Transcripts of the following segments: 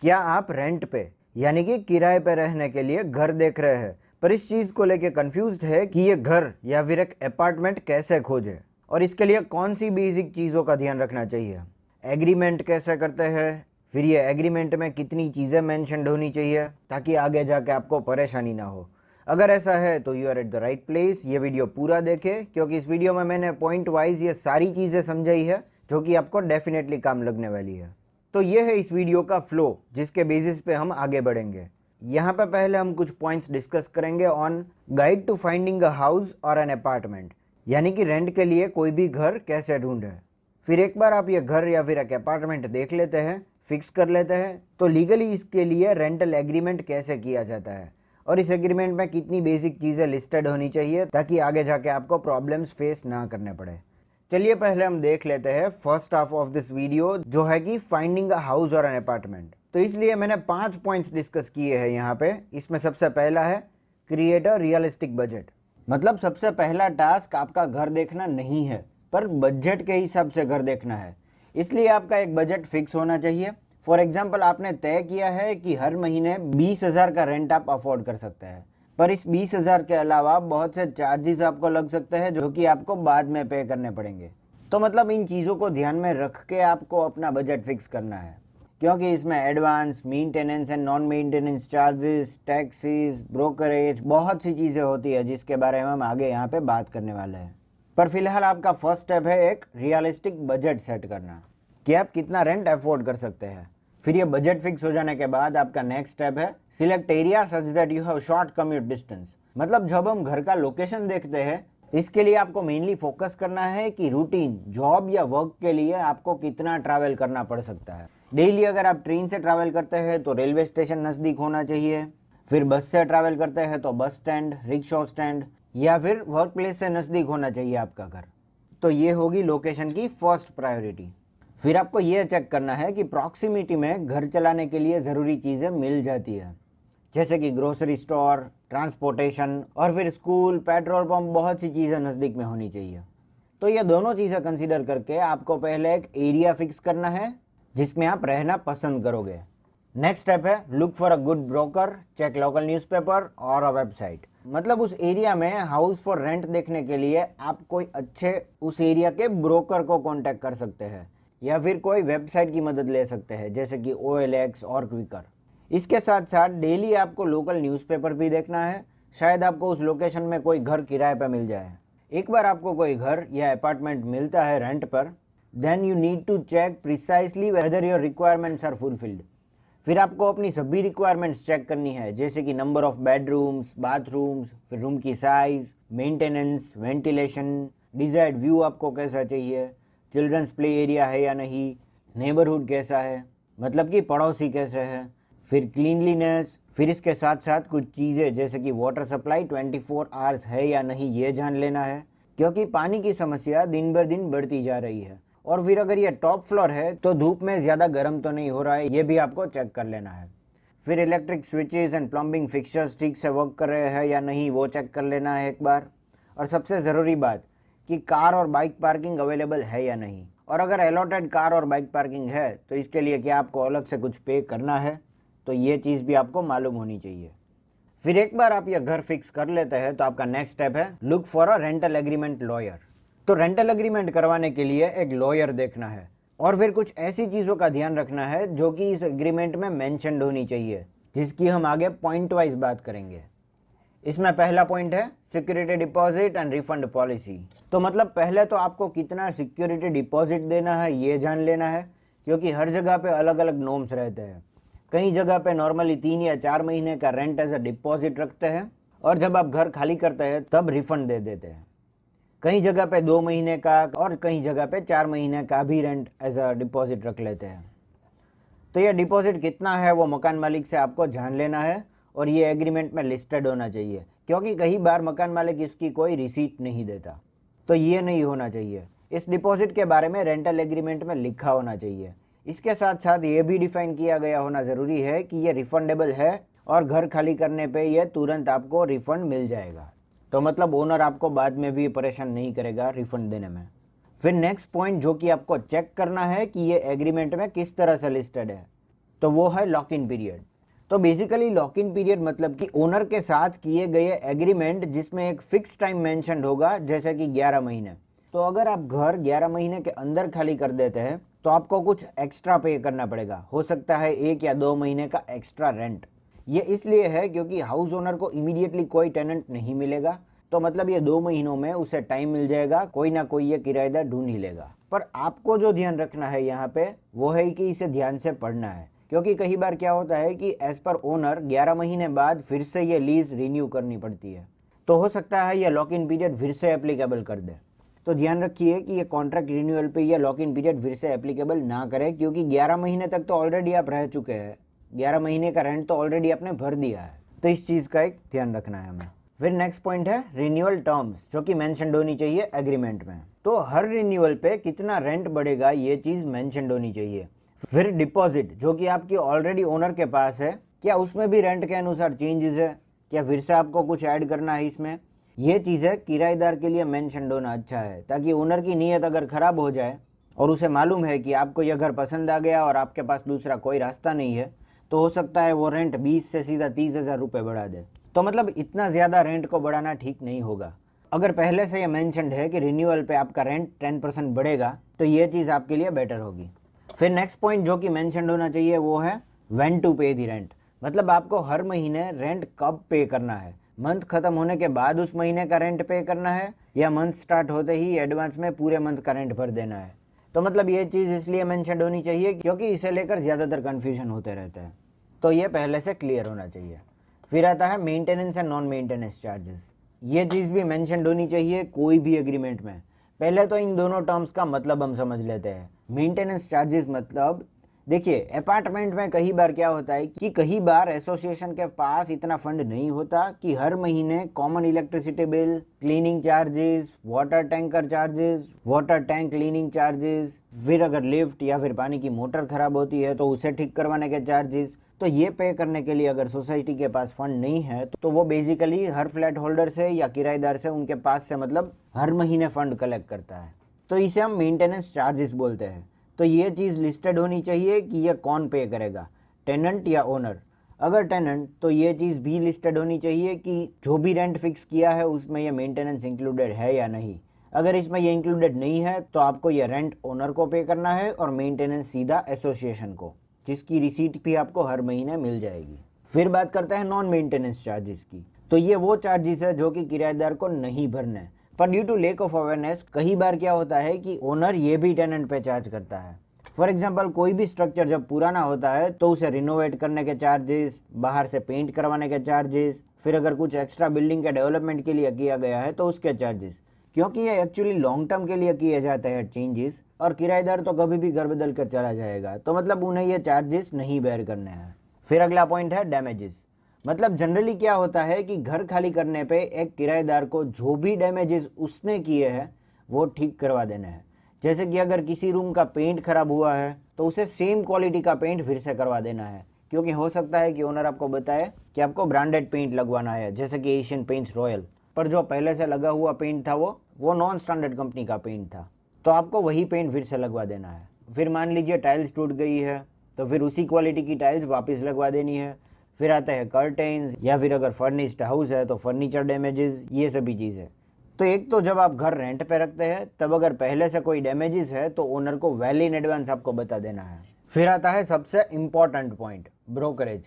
क्या आप रेंट पे यानी कि किराए पे रहने के लिए घर देख रहे हैं पर इस चीज़ को लेके कंफ्यूज्ड है कि ये घर या फिर एक अपार्टमेंट कैसे खोजे और इसके लिए कौन सी बेसिक चीज़ों का ध्यान रखना चाहिए, एग्रीमेंट कैसे करते हैं, फिर ये एग्रीमेंट में कितनी चीज़ें मेंशन्ड होनी चाहिए ताकि आगे जाके आपको परेशानी ना हो। अगर ऐसा है तो you are at the right place. ये वीडियो पूरा देखें क्योंकि इस वीडियो में मैंने पॉइंट वाइज ये सारी चीज़ें समझाई है जो कि आपको डेफिनेटली काम लगने वाली है। तो ये है इस वीडियो का फ्लो जिसके बेसिस पे हम आगे बढ़ेंगे। यहाँ पे पहले हम कुछ पॉइंट्स डिस्कस करेंगे on guide to finding a house और एन अपार्टमेंट, यानी कि रेंट के लिए कोई भी घर कैसे ढूंढे। फिर एक बार आप ये घर या फिर एक अपार्टमेंट देख लेते हैं, फिक्स कर लेते हैं, तो लीगली इसके लिए रेंटल एग्रीमेंट कैसे किया जाता है और इस एग्रीमेंट में कितनी बेसिक चीज़ें लिस्टेड होनी चाहिए ताकि आगे जाके आपको प्रॉब्लम्स फेस ना करने पड़े। चलिए पहले हम देख लेते हैं first half of this video जो है कि फाइंडिंग अ हाउस और एन अपार्टमेंट। तो इसलिए मैंने 5 पॉइंट्स डिस्कस किए हैं यहाँ पे। इसमें सबसे पहला है क्रिएट अ रियलिस्टिक बजट। मतलब सबसे पहला टास्क आपका घर देखना नहीं है पर बजट के हिसाब से घर देखना है, इसलिए आपका एक बजट फिक्स होना चाहिए। फॉर एग्जाम्पल आपने तय किया है कि हर महीने 20,000 का रेंट आप अफोर्ड कर सकते हैं, पर इस 20,000 के अलावा बहुत से चार्जेस आपको लग सकते हैं जो कि आपको बाद में पे करने पड़ेंगे। तो मतलब इन चीज़ों को ध्यान में रख के आपको अपना बजट फिक्स करना है, क्योंकि इसमें advance, maintenance and non maintenance charges, taxes, brokerage, बहुत सी चीज़ें होती है जिसके बारे में हम आगे यहाँ पे बात करने वाले हैं। पर फिलहाल आपका फर्स्ट स्टेप है एक रियलिस्टिक बजट सेट करना कि आप कितना रेंट अफोर्ड कर सकते हैं। फिर ये बजट फिक्स हो जाने के बाद आपका नेक्स्ट स्टेप है select area such that you have short commute distance. मतलब जब हम घर का लोकेशन देखते हैं इसके लिए आपको मेनली फोकस करना है कि रूटीन जॉब या वर्क के लिए आपको कितना ट्रैवल करना पड़ सकता है। डेली अगर आप ट्रेन से ट्रैवल करते हैं तो रेलवे स्टेशन नज़दीक होना चाहिए, फिर बस से ट्रैवल करते हैं तो बस स्टैंड, रिक्शा स्टैंड या फिर वर्क प्लेस से नज़दीक होना चाहिए आपका घर। तो ये होगी लोकेशन की फर्स्ट प्रायोरिटी। फिर आपको ये चेक करना है कि प्रॉक्सिमिटी में घर चलाने के लिए ज़रूरी चीज़ें मिल जाती है, जैसे कि ग्रोसरी स्टोर, ट्रांसपोर्टेशन और फिर स्कूल, पेट्रोल पंप, बहुत सी चीज़ें नज़दीक में होनी चाहिए। तो ये दोनों चीज़ें कंसीडर करके आपको पहले एक एरिया फिक्स करना है जिसमें आप रहना पसंद करोगे। नेक्स्ट स्टेप है look for a good broker, check local newspaper और अ वेबसाइट। मतलब उस एरिया में हाउस फॉर रेंट देखने के लिए आप कोई अच्छे उस एरिया के ब्रोकर को कॉन्टैक्ट कर सकते हैं या फिर कोई वेबसाइट की मदद ले सकते हैं जैसे कि OLX और क्विकर। इसके साथ साथ डेली आपको लोकल न्यूज़पेपर भी देखना है, शायद आपको उस लोकेशन में कोई घर किराए पर मिल जाए। एक बार आपको कोई घर या अपार्टमेंट मिलता है रेंट पर, then you need to check precisely whether your requirements are fulfilled. फिर आपको अपनी सभी रिक्वायरमेंट्स चेक करनी है, जैसे कि नंबर ऑफ बेडरूम्स, बाथरूम्स, फिर रूम की size, maintenance, ventilation, desired view आपको कैसा चाहिए, चिल्ड्रंस प्ले एरिया है या नहीं, नेबरहुड कैसा है, मतलब कि पड़ोसी कैसे है, फिर क्लीनलीनेस, फिर इसके साथ साथ कुछ चीज़ें जैसे कि वाटर सप्लाई 24 आवर्स है या नहीं ये जान लेना है, क्योंकि पानी की समस्या दिन बर दिन बढ़ती जा रही है। और फिर अगर ये टॉप फ्लोर है तो धूप में ज़्यादा गर्म तो नहीं हो रहा है, ये भी आपको चेक कर लेना है। फिर electric switches and plumbing fixtures ठीक से वर्क कर रहे हैं या नहीं वो चेक कर लेना है एक बार। और सबसे ज़रूरी बात कि कार और बाइक पार्किंग अवेलेबल है या नहीं, और अगर अलॉटेड कार और बाइक पार्किंग है तो इसके लिए क्या आपको अलग से कुछ पे करना है, तो ये चीज़ भी आपको मालूम होनी चाहिए। फिर एक बार आप ये घर फिक्स कर लेते हैं तो आपका नेक्स्ट स्टेप है look for a rental agreement lawyer. तो रेंटल एग्रीमेंट करवाने के लिए एक लॉयर देखना है और फिर कुछ ऐसी चीज़ों का ध्यान रखना है जो कि इस एग्रीमेंट में मेंशन्ड होनी चाहिए, जिसकी हम आगे पॉइंट वाइज बात करेंगे। इसमें पहला पॉइंट है security deposit and refund policy. तो मतलब पहले तो आपको कितना सिक्योरिटी डिपॉजिट देना है ये जान लेना है, क्योंकि हर जगह पे अलग अलग नॉर्म्स रहते हैं। कई जगह पे नॉर्मली 3 या 4 महीने का रेंट एज अ डिपॉजिट रखते हैं और जब आप घर खाली करते हैं तब रिफंड दे देते हैं। कई जगह पे 2 महीने का और कई जगह पे 4 महीने का भी रेंट एज अ डिपॉजिट रख लेते हैं। तो ये डिपॉजिट कितना है वो मकान मालिक से आपको जान लेना है और ये एग्रीमेंट में लिस्टेड होना चाहिए, क्योंकि कई बार मकान मालिक इसकी कोई रिसीट नहीं देता। तो ये नहीं होना चाहिए। इस डिपॉजिट के बारे में रेंटल एग्रीमेंट में लिखा होना चाहिए। इसके साथ साथ ये भी डिफाइन किया गया होना ज़रूरी है कि ये रिफंडेबल है और घर खाली करने पे ये तुरंत आपको रिफंड मिल जाएगा। तो मतलब ओनर आपको बाद में भी परेशान नहीं करेगा रिफंड देने में। फिर नेक्स्ट पॉइंट जो कि आपको चेक करना है कि ये एग्रीमेंट में किस तरह से लिस्टेड है। तो वो है लॉक इन पीरियड। तो बेसिकली लॉक इन पीरियड मतलब कि ओनर के साथ किए गए एग्रीमेंट जिसमें एक फिक्स टाइम मेंशन्ड होगा, जैसे कि 11 महीने। तो अगर आप घर 11 महीने के अंदर खाली कर देते हैं तो आपको कुछ एक्स्ट्रा पे करना पड़ेगा, हो सकता है 1 या 2 महीने का एक्स्ट्रा रेंट। ये इसलिए है क्योंकि हाउस ओनर को इमीडिएटली कोई टेनेंट नहीं मिलेगा, तो मतलब ये 2 महीनों में उसे टाइम मिल जाएगा, कोई ना कोई ये किराएदार ढूंढ ही लेगा। पर आपको जो ध्यान रखना है यहाँ पे वो है कि इसे ध्यान से पढ़ना है, क्योंकि कई बार क्या होता है कि एज पर ओनर 11 महीने बाद फिर से ये लीज रिन्यू करनी पड़ती है, तो हो सकता है ये लॉक इन पीरियड फिर से एप्लीकेबल कर दे। तो ध्यान रखिए कि ये कॉन्ट्रैक्ट रिन्यूअल पे ये लॉक इन पीरियड फिर से एप्लीकेबल ना करें, क्योंकि 11 महीने तक तो ऑलरेडी आप रह चुके हैं, 11 महीने का रेंट तो ऑलरेडी आपने भर दिया है। तो इस चीज़ का एक ध्यान रखना है हमें। फिर नेक्स्ट पॉइंट है रिन्यूअल टर्म्स, जो कि मेंशन्ड होनी चाहिए एग्रीमेंट में। तो हर रिन्यूअल पे कितना रेंट बढ़ेगा ये चीज़ मेंशन्ड होनी चाहिए। फिर डिपॉजिट जो कि आपकी ऑलरेडी ओनर के पास है, क्या उसमें भी रेंट के अनुसार चेंजेस है, क्या फिर से आपको कुछ ऐड करना है इसमें, ये चीज़ें किराएदार के लिए मेंशन्ड होना अच्छा है, ताकि ओनर की नीयत अगर ख़राब हो जाए और उसे मालूम है कि आपको यह घर पसंद आ गया और आपके पास दूसरा कोई रास्ता नहीं है, तो हो सकता है वो रेंट 20 से सीधा 30,000 रुपये बढ़ा दे। तो मतलब इतना ज़्यादा रेंट को बढ़ाना ठीक नहीं होगा। अगर पहले से ये मेंशन्ड है कि रिन्यूअल पे आपका रेंट 10% बढ़ेगा, तो ये चीज़ आपके लिए बेटर होगी। फिर नेक्स्ट पॉइंट जो कि मेंशन्ड होना चाहिए वो है व्हेन टू पे दी रेंट, मतलब आपको हर महीने रेंट कब पे करना है। मंथ खत्म होने के बाद उस महीने का रेंट पे करना है, या मंथ स्टार्ट होते ही एडवांस में पूरे मंथ का रेंट भर देना है। तो मतलब ये चीज़ इसलिए मेंशन्ड होनी चाहिए क्योंकि इसे लेकर ज़्यादातर कन्फ्यूजन होते रहते हैं, तो ये पहले से क्लियर होना चाहिए। फिर आता है maintenance and non maintenance charges, ये चीज़ भी मेंशन्ड होनी चाहिए कोई भी एग्रीमेंट में। पहले तो इन दोनों टर्म्स का मतलब हम समझ लेते हैं। मेंटेनेंस चार्जेस मतलब देखिए, अपार्टमेंट में कई बार क्या होता है कि कई बार एसोसिएशन के पास इतना फंड नहीं होता कि हर महीने common electricity bill, cleaning charges, water tanker charges, water tank cleaning charges, फिर अगर लिफ्ट या फिर पानी की मोटर खराब होती है तो उसे ठीक करवाने के चार्जेस, तो ये पे करने के लिए अगर सोसाइटी के पास फंड नहीं है तो वो बेसिकली हर फ्लैट होल्डर से या किराएदार से उनके पास से मतलब हर महीने फंड कलेक्ट करता है, तो इसे हम मेंटेनेंस चार्जेस बोलते हैं। तो ये चीज़ लिस्टेड होनी चाहिए कि ये कौन पे करेगा, टेनेंट या ओनर। अगर टेनेंट तो ये चीज़ भी लिस्टेड होनी चाहिए कि जो भी रेंट फिक्स किया है उसमें ये मेंटेनेंस इंक्लूडेड है या नहीं। अगर इसमें ये इंक्लूडेड नहीं है तो आपको ये रेंट ओनर को पे करना है और मेंटेनेंस सीधा एसोसिएशन को, जिसकी रिसीट भी आपको हर महीने मिल जाएगी। फिर बात करते हैं नॉन मेंटेनेंस चार्जेस की। तो ये वो चार्जेस है जो कि किराएदार को नहीं भरने, पर due to lack of awareness कई बार क्या होता है कि ओनर ये भी टेनेंट पे चार्ज करता है। फॉर एग्जांपल, कोई भी स्ट्रक्चर जब पुराना होता है तो उसे रिनोवेट करने के चार्जेस, बाहर से पेंट करवाने के चार्जेस, फिर अगर कुछ एक्स्ट्रा बिल्डिंग के डेवलपमेंट के लिए किया गया है तो उसके चार्जेस, क्योंकि ये एक्चुअली लॉन्ग टर्म के लिए किए जाते हैं चेंजेस, और किराएदार तो कभी भी घर बदल कर चला जाएगा, तो मतलब उन्हें ये चार्जेस नहीं बेयर करने हैं। फिर अगला पॉइंट है डैमेजेस, मतलब जनरली क्या होता है कि घर खाली करने पे एक किराएदार को जो भी डैमेजेस उसने किए हैं वो ठीक करवा देने हैं। जैसे कि अगर किसी रूम का पेंट खराब हुआ है तो उसे सेम क्वालिटी का पेंट फिर से करवा देना है, क्योंकि हो सकता है कि ओनर आपको बताए कि आपको ब्रांडेड पेंट लगवाना है, जैसे कि एशियन पेंट्स रॉयल, पर जो पहले से लगा हुआ पेंट था वो नॉन स्टैंडर्ड कंपनी का पेंट था, तो आपको वही पेंट फिर से लगवा देना है। फिर मान लीजिए टाइल्स टूट गई है तो फिर उसी क्वालिटी की टाइल्स वापस लगवा देनी है। फिर आते हैं कर्टेन्स, या फिर अगर फर्निश्ड हाउस है तो फर्नीचर डैमेजेस, ये सभी चीज़ें। तो एक तो जब आप घर रेंट पे रखते हैं तब अगर पहले से कोई डैमेजेस है तो ओनर को वेल इन एडवांस आपको बता देना है। फिर आता है सबसे इम्पॉर्टेंट पॉइंट, ब्रोकरेज।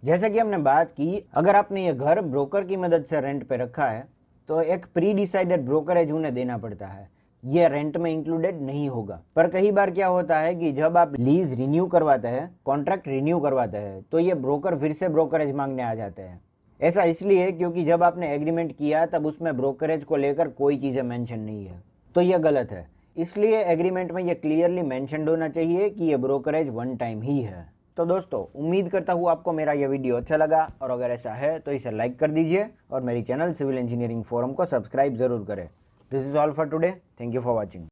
जैसे कि हमने बात की, अगर आपने ये घर ब्रोकर की मदद से रेंट पे रखा है तो एक प्री डिसाइडेड ब्रोकरेज उन्हें देना पड़ता है, ये रेंट में इंक्लूडेड नहीं होगा। पर कई बार क्या होता है कि जब आप लीज रिन्यू करवाते हैं, कॉन्ट्रैक्ट रिन्यू करवाते हैं, तो ये ब्रोकर फिर से ब्रोकरेज मांगने आ जाते हैं। ऐसा इसलिए क्योंकि जब आपने एग्रीमेंट किया तब उसमें ब्रोकरेज को लेकर कोई चीज़ें मेंशन नहीं है, तो यह गलत है। इसलिए एग्रीमेंट में ये क्लियरली मेंशन्ड होना चाहिए कि ये ब्रोकरेज वन टाइम ही है। तो दोस्तों, उम्मीद करता हूँ आपको मेरा यह वीडियो अच्छा लगा, और अगर ऐसा है तो इसे लाइक कर दीजिए और मेरी चैनल सिविल इंजीनियरिंग फोरम को सब्सक्राइब जरूर करें। This is all for today, thank you for watching.